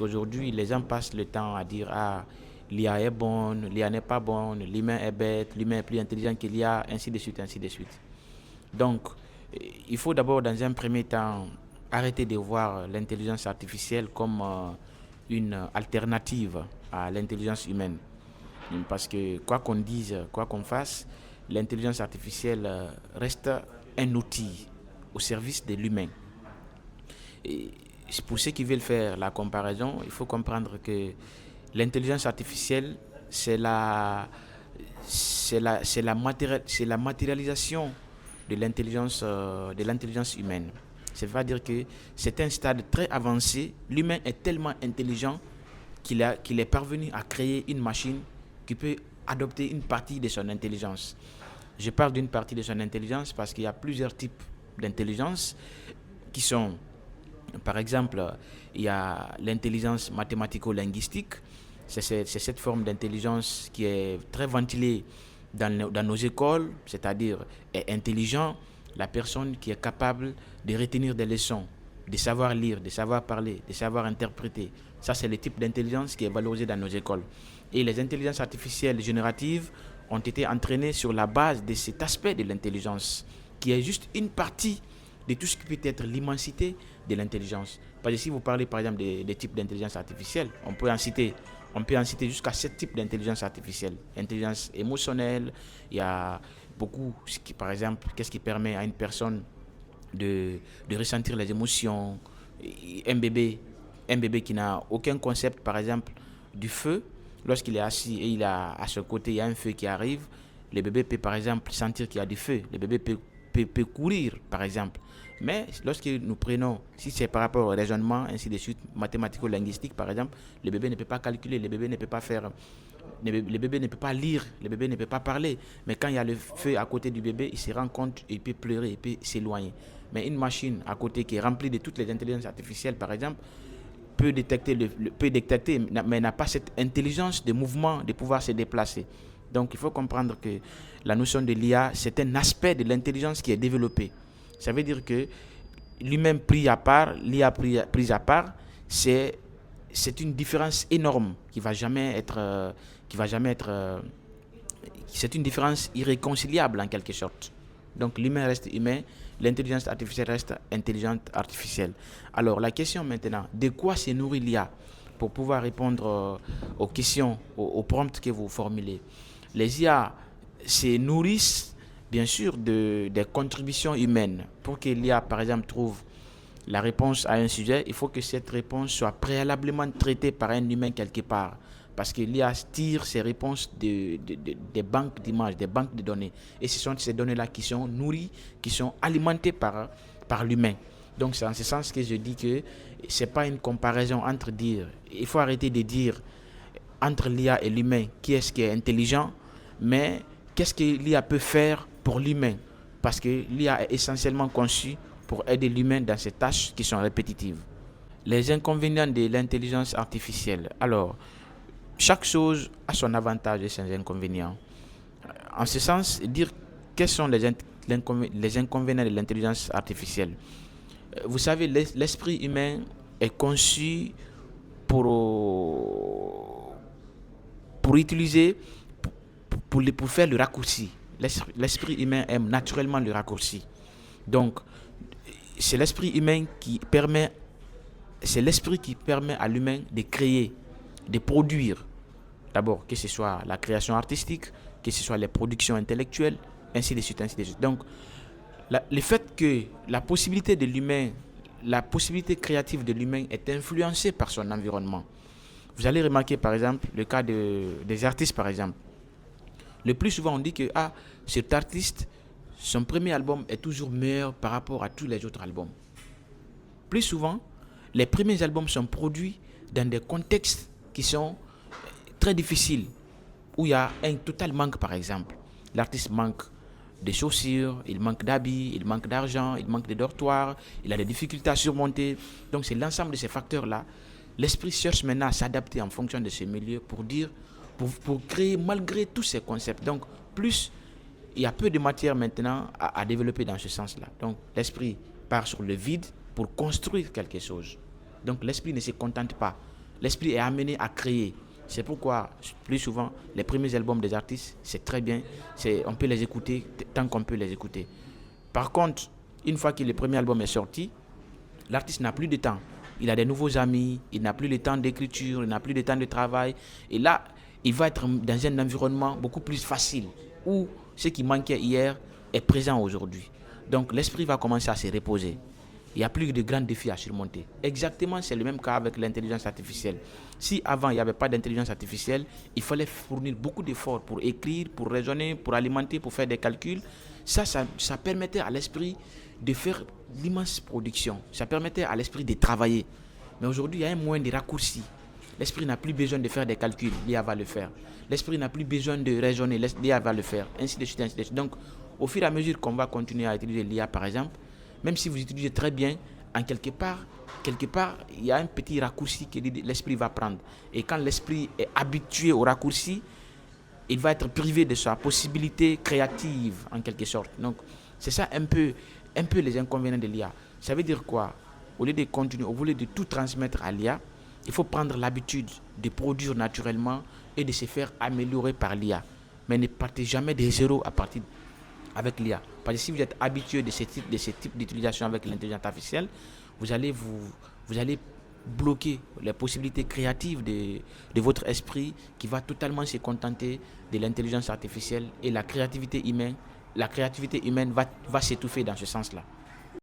Aujourd'hui, les gens passent le temps à dire ah, l'IA est bonne, l'IA n'est pas bonne, l'humain est bête, l'humain est plus intelligent que l'IA, ainsi de suite, ainsi de suite. Donc, il faut d'abord, dans un premier temps, arrêter de voir l'intelligence artificielle comme une alternative à l'intelligence humaine. Parce que quoi qu'on dise, quoi qu'on fasse, l'intelligence artificielle reste un outil au service de l'humain. Et pour ceux qui veulent faire la comparaison, il faut comprendre que l'intelligence artificielle, c'est c'est la matérialisation de l'intelligence humaine. C'est-à-dire que c'est un stade très avancé. L'humain est tellement intelligent qu'il est parvenu à créer une machine qui peut adopter une partie de son intelligence. Je parle d'une partie de son intelligence parce qu'il y a plusieurs types d'intelligence qui sont, par exemple, il y a l'intelligence mathématico-linguistique. C'est cette forme d'intelligence qui est très ventilée dans nos écoles, c'est-à-dire est intelligent, la personne qui est capable de retenir des leçons, de savoir lire, de savoir parler, de savoir interpréter. Ça, c'est le type d'intelligence qui est valorisé dans nos écoles. Et les intelligences artificielles génératives ont été entraînées sur la base de cet aspect de l'intelligence, qui est juste une partie de tout ce qui peut être l'immensité de l'intelligence. Parce que si vous parlez par exemple des types d'intelligence artificielle, on peut en citer jusqu'à 7 types d'intelligence artificielle. Intelligence émotionnelle, il y a beaucoup, par exemple, qu'est-ce qui permet à une personne de ressentir les émotions. Un bébé, un bébé qui n'a aucun concept, par exemple, du feu, lorsqu'il est assis et il a à ce côté, il y a un feu qui arrive, le bébé peut par exemple sentir qu'il y a du feu. Le bébé peut courir, par exemple. Mais lorsque nous prenons, si c'est par rapport au raisonnement, ainsi de suite, mathématico-linguistique, par exemple, le bébé ne peut pas calculer, le bébé ne peut pas faire, le bébé ne peut pas lire, le bébé ne peut pas parler. Mais quand il y a le feu à côté du bébé, il se rend compte, il peut pleurer, il peut s'éloigner. Mais une machine à côté qui est remplie de toutes les intelligences artificielles, par exemple, peut détecter, mais n'a pas cette intelligence de mouvement, de pouvoir se déplacer. Donc il faut comprendre que la notion de l'IA, c'est un aspect de l'intelligence qui est développé. Ça veut dire que lui-même pris à part, l'IA pris à part, c'est une différence énorme qui va jamais être c'est une différence irréconciliable en quelque sorte. Donc l'humain reste humain, l'intelligence artificielle reste intelligente artificielle. Alors la question maintenant, de quoi se nourrit l'IA pour pouvoir répondre aux questions, aux prompts que vous formulez. Les IA se nourrissent bien sûr des contributions humaines. Pour que l'IA par exemple trouve la réponse à un sujet, il faut que cette réponse soit préalablement traitée par un humain quelque part. Parce que l'IA tire ses réponses des banques d'images, des banques de données. Et ce sont ces données-là qui sont nourries, qui sont alimentées par l'humain. Donc c'est en ce sens que je dis que ce n'est pas une comparaison entre dire, il faut arrêter de dire entre l'IA et l'humain qui est intelligent, mais qu'est-ce que l'IA peut faire pour l'humain. Parce que l'IA est essentiellement conçue pour aider l'humain dans ses tâches qui sont répétitives. Les inconvénients de l'intelligence artificielle. Alors, chaque chose a son avantage et ses inconvénients. En ce sens, dire quels sont les inconvénients de l'intelligence artificielle. Vous savez, l'esprit humain est conçu pour, pour utiliser, pour faire le raccourci. L'esprit humain aime naturellement le raccourci. Donc, c'est l'esprit humain qui permet, c'est l'esprit qui permet à l'humain de créer, de produire. D'abord, que ce soit la création artistique, que ce soit les productions intellectuelles, ainsi de suite, ainsi de suite. Donc, le fait que la possibilité de l'humain, la possibilité créative de l'humain est influencée par son environnement. Vous allez remarquer, par exemple, le cas des artistes, par exemple. Le plus souvent, on dit que cet artiste, son premier album est toujours meilleur par rapport à tous les autres albums. Plus souvent, les premiers albums sont produits dans des contextes qui sont très difficiles, où il y a un total manque, par exemple. L'artiste manque de chaussures, il manque d'habits, il manque d'argent, il manque de dortoirs, il a des difficultés à surmonter. Donc c'est l'ensemble de ces facteurs-là. L'esprit cherche maintenant à s'adapter en fonction de ce milieu pour créer malgré tous ces concepts. Donc plus il y a peu de matière maintenant à développer dans ce sens-là. Donc l'esprit part sur le vide pour construire quelque chose. Donc l'esprit ne se contente pas L'esprit est amené à créer. C'est pourquoi, plus souvent, les premiers albums des artistes, c'est très bien. On peut les écouter tant qu'on peut les écouter. Par contre, une fois que le premier album est sorti, l'artiste n'a plus de temps. Il a des nouveaux amis, il n'a plus le temps d'écriture, il n'a plus de temps de travail. Et là, il va être dans un environnement beaucoup plus facile, où ce qui manquait hier est présent aujourd'hui. Donc l'esprit va commencer à se reposer. Il n'y a plus de grands défis à surmonter. Exactement, c'est le même cas avec l'intelligence artificielle. Si avant, il n'y avait pas d'intelligence artificielle, il fallait fournir beaucoup d'efforts pour écrire, pour raisonner, pour alimenter, pour faire des calculs. Ça permettait à l'esprit de faire l'immense production. Ça permettait à l'esprit de travailler. Mais aujourd'hui, il y a un moyen de raccourci. L'esprit n'a plus besoin de faire des calculs, l'IA va le faire. L'esprit n'a plus besoin de raisonner, l'IA va le faire. Ainsi de suite, ainsi de suite. Donc, au fur et à mesure qu'on va continuer à utiliser l'IA, par exemple, même si vous utilisez très bien, en quelque part, il y a un petit raccourci que l'esprit va prendre. Et quand l'esprit est habitué au raccourci, il va être privé de sa possibilité créative, en quelque sorte. Donc, c'est ça un peu les inconvénients de l'IA. Ça veut dire quoi? Au lieu de continuer, au lieu de tout transmettre à l'IA, il faut prendre l'habitude de produire naturellement et de se faire améliorer par l'IA. Mais ne partez jamais de zéro à partir avec l'IA. Parce que si vous êtes habitué de ce type d'utilisation avec l'intelligence artificielle, vous allez bloquer les possibilités créatives de votre esprit qui va totalement se contenter de l'intelligence artificielle et la créativité humaine va s'étouffer dans ce sens-là.